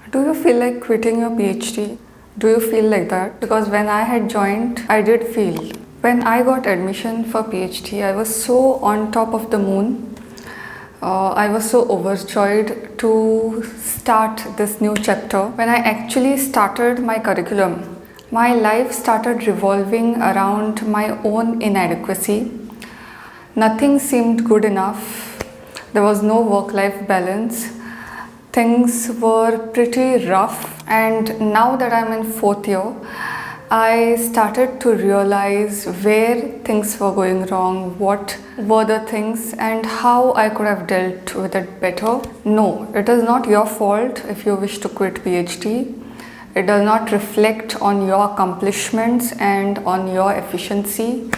Do you feel like quitting your PhD? Do you feel like that? Because when I had joined, I did feel. When I got admission for PhD, I was so on top of the moon. I was so overjoyed to start this new chapter. When I actually started my curriculum, my life started revolving around my own inadequacy. Nothing seemed good enough. There was no work-life balance. Things were pretty rough, and now that I'm in fourth year, I started to realize where things were going wrong, what were the things, and how I could have dealt with it better. No, it is not your fault if you wish to quit PhD. It does not reflect on your accomplishments and on your efficiency.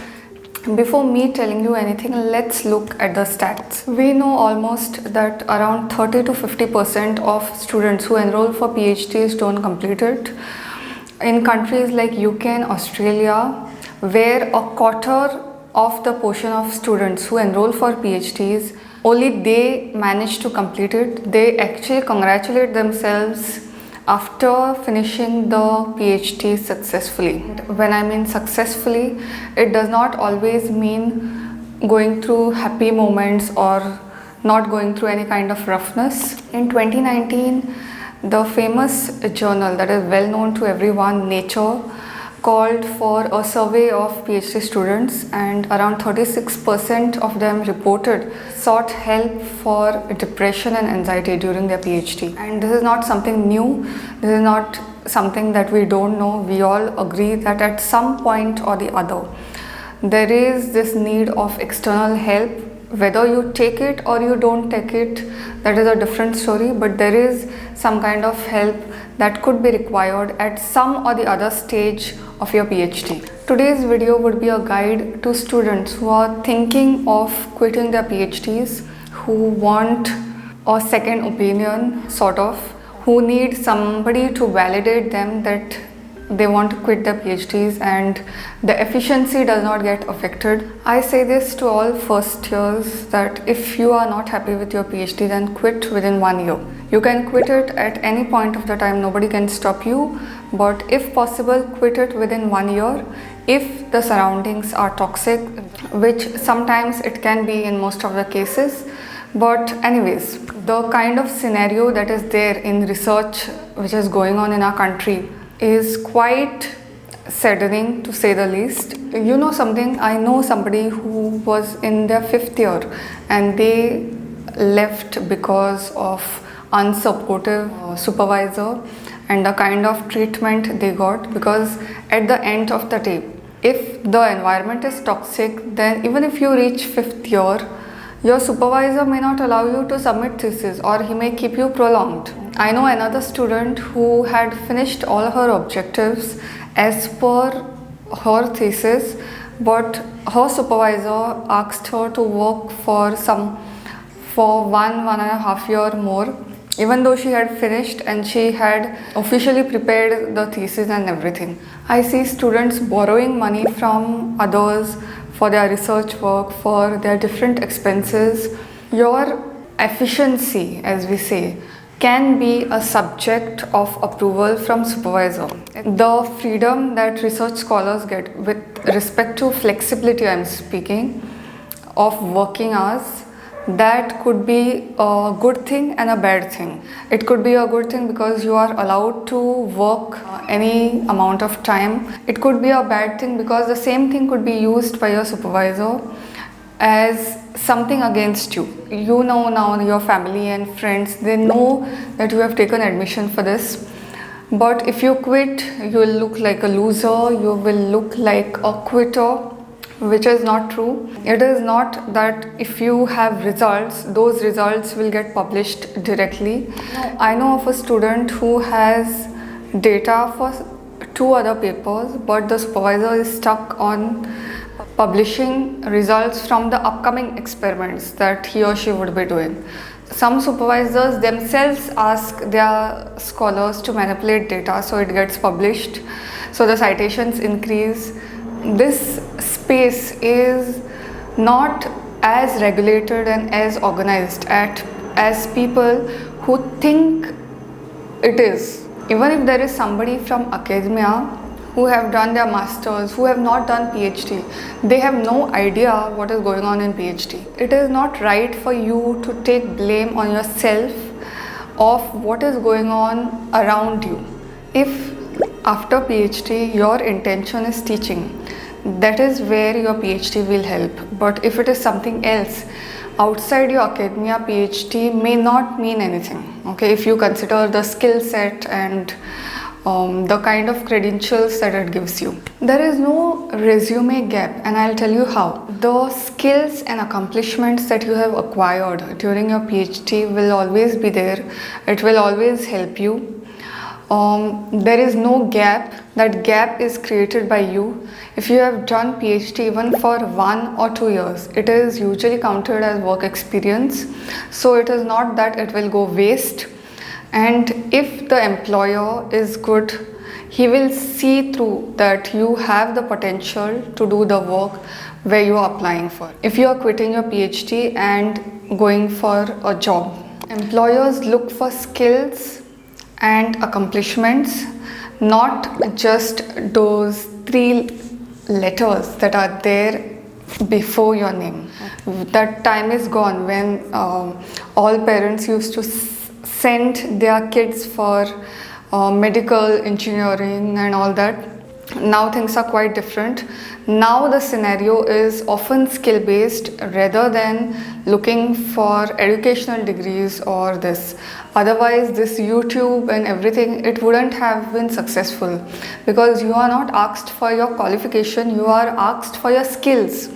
Before me telling you anything, let's look at the stats. We know almost that around 30 to 50% of students who enroll for PhDs don't complete it. In countries like UK and Australia, where a quarter of the portion of students who enroll for PhDs, only they manage to complete it, they actually congratulate themselves after finishing the PhD successfully. When I mean successfully, it does not always mean going through happy moments or not going through any kind of roughness. In 2019, the famous journal that is well known to everyone, Nature, called for a survey of PhD students, and around 36% of them reported sought help for depression and anxiety during their PhD. And this is not something new, this is not something that we don't know. We all agree that at some point or the other, there is this need of external help. Whether you take it or you don't take it, that is a different story, but there is some kind of help that could be required at some or the other stage of your PhD. Today's video would be a guide to students who are thinking of quitting their PhDs, who want a second opinion, sort of, who need somebody to validate them that they want to quit their PhDs and the efficiency does not get affected. I say this to all first years that if you are not happy with your PhD, then quit within 1 year. You can quit it at any point of the time, nobody can stop you, but if possible, quit it within 1 year if the surroundings are toxic, which sometimes it can be in most of the cases. But anyways, the kind of scenario that is there in research which is going on in our country is quite saddening, to say the least. You know something, I know somebody who was in their 5th year and they left because of unsupportive supervisor and the kind of treatment they got, because at the end of the day, if the environment is toxic, then even if you reach 5th year, your supervisor may not allow you to submit thesis, or he may keep you prolonged. I know another student who had finished all her objectives as per her thesis, but her supervisor asked her to work for 1.5 year more, even though she had finished and she had officially prepared the thesis and everything. I see students borrowing money from others for their research work, for their different expenses. Your efficiency, as we say, can be a subject of approval from supervisor. The freedom that research scholars get with respect to flexibility, I'm speaking, of working hours, that could be a good thing and a bad thing. It could be a good thing because you are allowed to work any amount of time. It could be a bad thing because the same thing could be used by your supervisor as something against you. You know now your family and friends, they know that you have taken admission for this. But if you quit, you will look like a loser, you will look like a quitter, which is not true. It is not that if you have results, those results will get published directly. I know of a student who has data for 2 other papers, but the supervisor is stuck on publishing results from the upcoming experiments that he or she would be doing. Some supervisors themselves ask their scholars to manipulate data so it gets published, so the citations increase. This space is not as regulated and as organized as people who think it is. Even if there is somebody from academia who have done their masters, who have not done PhD, they have no idea what is going on in PhD. It is not right for you to take blame on yourself of what is going on around you. If after PhD your intention is teaching, that is where your PhD will help. But if it is something else outside your academia, PhD may not mean anything. Okay, if you consider the skill set and the kind of credentials that it gives you. There is no resume gap, and I'll tell you how. The skills and accomplishments that you have acquired during your PhD will always be there. It will always help you. There is no gap. That gap is created by you. If you have done PhD even for 1 or 2 years, it is usually counted as work experience. So it is not that it will go waste. And if the employer is good, he will see through that you have the potential to do the work where you are applying for. If you are quitting your PhD and going for a job, employers look for skills and accomplishments, not just those 3 letters that are there before your name. That time is gone when all parents used to send their kids for medical, engineering and all that. Now things are quite different. Now the scenario is often skill based rather than looking for educational degrees or this. Otherwise this YouTube and everything, it wouldn't have been successful, because you are not asked for your qualification, you are asked for your skills.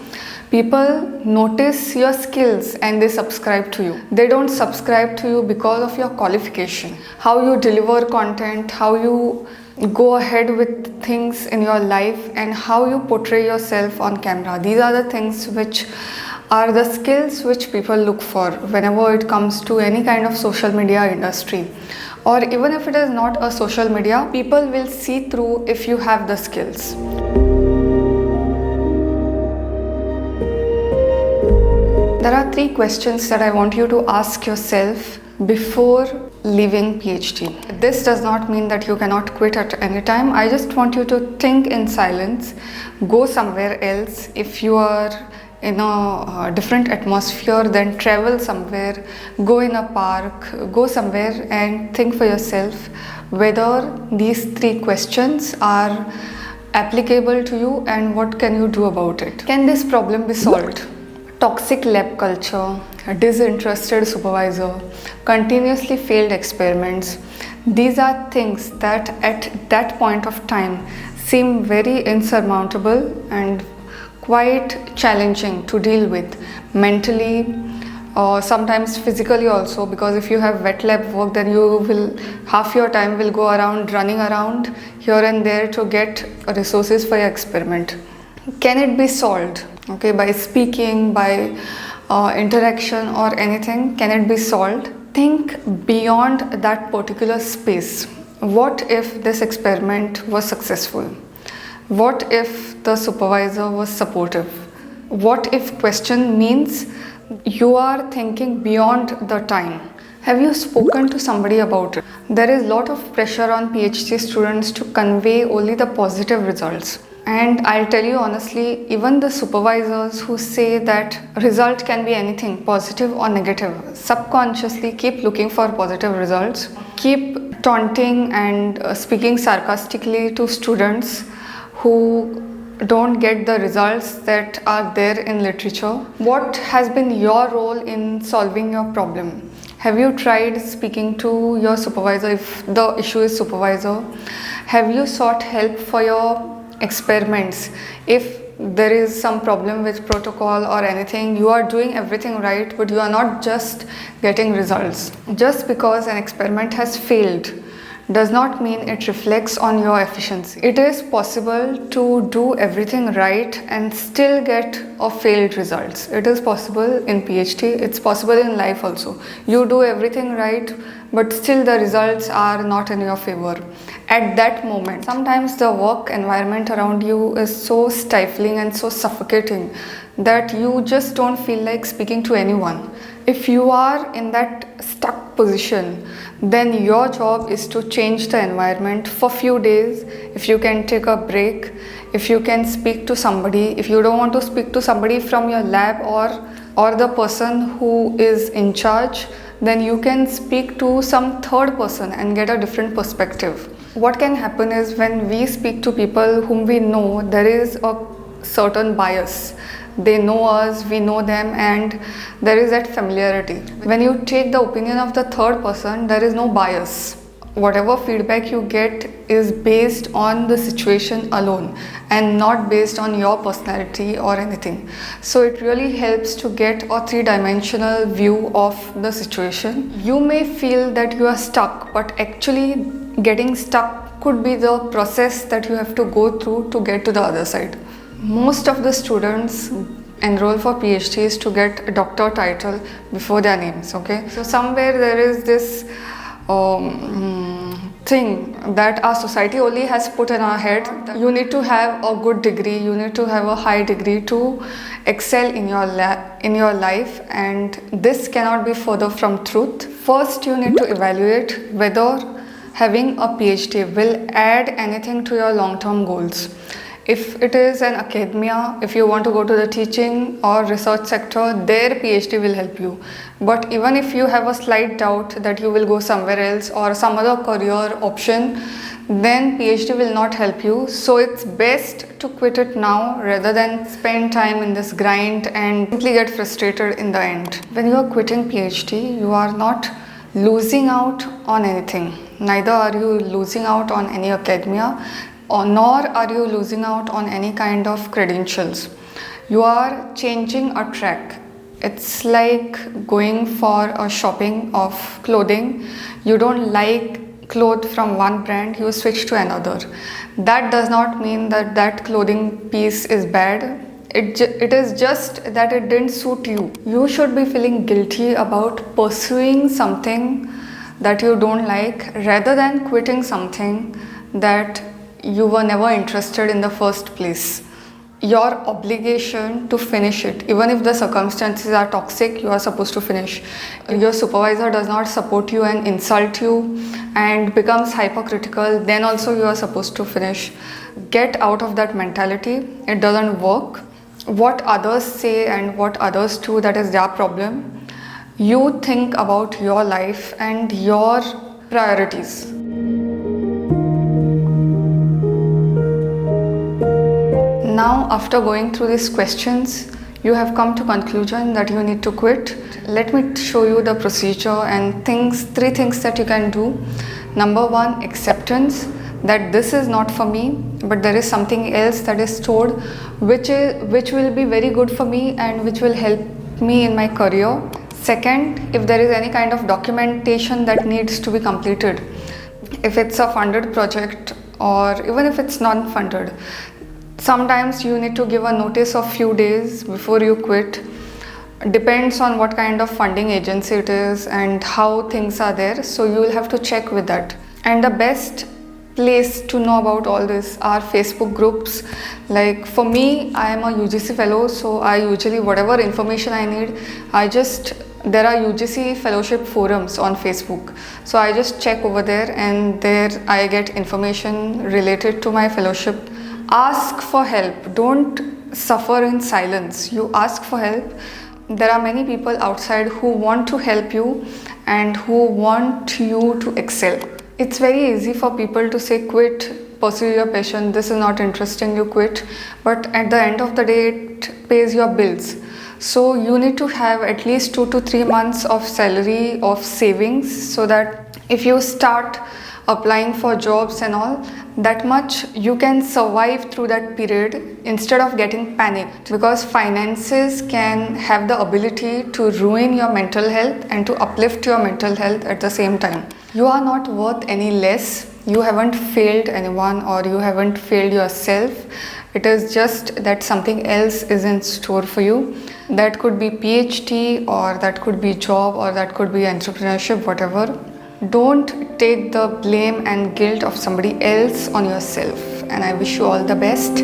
People notice your skills and they subscribe to you. They don't subscribe to you because of your qualification. How you deliver content, how you go ahead with things in your life, and how you portray yourself on camera. These are the things which are the skills which people look for whenever it comes to any kind of social media industry. Or even if it is not a social media, people will see through if you have the skills. There are 3 questions that I want you to ask yourself before leaving PhD. This does not mean that you cannot quit at any time. I just want you to think in silence, go somewhere else. If you are in a different atmosphere, then travel somewhere, go in a park, go somewhere and think for yourself whether these 3 questions are applicable to you and what can you do about it. Can this problem be solved? Toxic lab culture, a disinterested supervisor, continuously failed experiments. These are things that at that point of time seem very insurmountable and quite challenging to deal with mentally, or sometimes physically also, because if you have wet lab work, then you will half your time will go around running around here and there to get resources for your experiment. Can it be solved? Okay, by speaking, by interaction or anything, can it be solved? Think beyond that particular space. What if this experiment was successful? What if the supervisor was supportive? What if question means you are thinking beyond the time? Have you spoken to somebody about it? There is a lot of pressure on PhD students to convey only the positive results. And I'll tell you honestly, even the supervisors who say that result can be anything, positive or negative, subconsciously keep looking for positive results, keep taunting and speaking sarcastically to students who don't get the results that are there in literature. What has been your role in solving your problem? Have you tried speaking to your supervisor if the issue is supervisor? Have you sought help for your experiments? If there is some problem with protocol or anything, you are doing everything right, but you are not just getting results. Just because an experiment has failed does not mean it reflects on your efficiency. It is possible to do everything right and still get a failed results. It is possible in PhD, it's possible in life also. You do everything right, but still the results are not in your favor. At that moment, sometimes the work environment around you is so stifling and so suffocating that you just don't feel like speaking to anyone. If you are in that stuck position, then your job is to change the environment for few days. If you can take a break, if you can speak to somebody, if you don't want to speak to somebody from your lab or the person who is in charge, then you can speak to some third person and get a different perspective. What can happen is when we speak to people whom we know, there is a certain bias. They know us, we know them, and there is that familiarity. When you take the opinion of the third person, there is no bias. Whatever feedback you get is based on the situation alone and not based on your personality or anything. So it really helps to get a three-dimensional view of the situation. You may feel that you are stuck, but actually getting stuck could be the process that you have to go through to get to the other side. Most of the students enroll for PhDs to get a doctor title before their names, okay? So somewhere there is this thing that our society only has put in our head. You need to have a good degree, you need to have a high degree to excel in your life, and this cannot be further from truth. First, you need to evaluate whether having a PhD will add anything to your long-term goals. If it is an academia, if you want to go to the teaching or research sector, their PhD will help you. But even if you have a slight doubt that you will go somewhere else or some other career option, then PhD will not help you. So it's best to quit it now rather than spend time in this grind and simply get frustrated in the end. When you are quitting PhD, you are not losing out on anything. Neither are you losing out on any academia, nor are you losing out on any kind of credentials. You are changing a track. It's like going for a shopping of clothing. You don't like clothes from one brand, you switch to another. That does not mean that that clothing piece is bad. It is just that it didn't suit you. You should be feeling guilty about pursuing something that you don't like rather than quitting something that you were never interested in the first place. Your obligation to finish it, even if the circumstances are toxic, you are supposed to finish. Your supervisor does not support you and insult you and becomes hypercritical, then also you are supposed to finish. Get out of that mentality. It doesn't work. What others say and what others do, that is their problem. You think about your life and your priorities. Now, after going through these questions, you have come to conclusion that you need to quit. Let me show you the procedure and three things that you can do. Number one, acceptance that this is not for me, but there is something else that is stored which will be very good for me and which will help me in my career. Second, if there is any kind of documentation that needs to be completed, if it's a funded project or even if it's non-funded, sometimes you need to give a notice of few days before you quit. Depends on what kind of funding agency it is and how things are there. So you will have to check with that. And the best place to know about all this are Facebook groups. Like for me, I am a UGC fellow, so I usually, whatever information I need, there are UGC fellowship forums on Facebook. So I just check over there and there I get information related to my fellowship. Ask for help. Don't suffer in silence. You ask for help. There are many people outside who want to help you and who want you to excel. It's very easy for people to say quit, pursue your passion, this is not interesting, you quit. But at the end of the day, it pays your bills. So you need to have at least 2 to 3 months of salary, of savings, so that if you start applying for jobs and all, that much you can survive through that period instead of getting panicked, because finances can have the ability to ruin your mental health and to uplift your mental health at the same time. You are not worth any less. You haven't failed anyone or you haven't failed yourself. It is just that something else is in store for you. That could be PhD or that could be job or that could be entrepreneurship, whatever. Don't take the blame and guilt of somebody else on yourself, and I wish you all the best.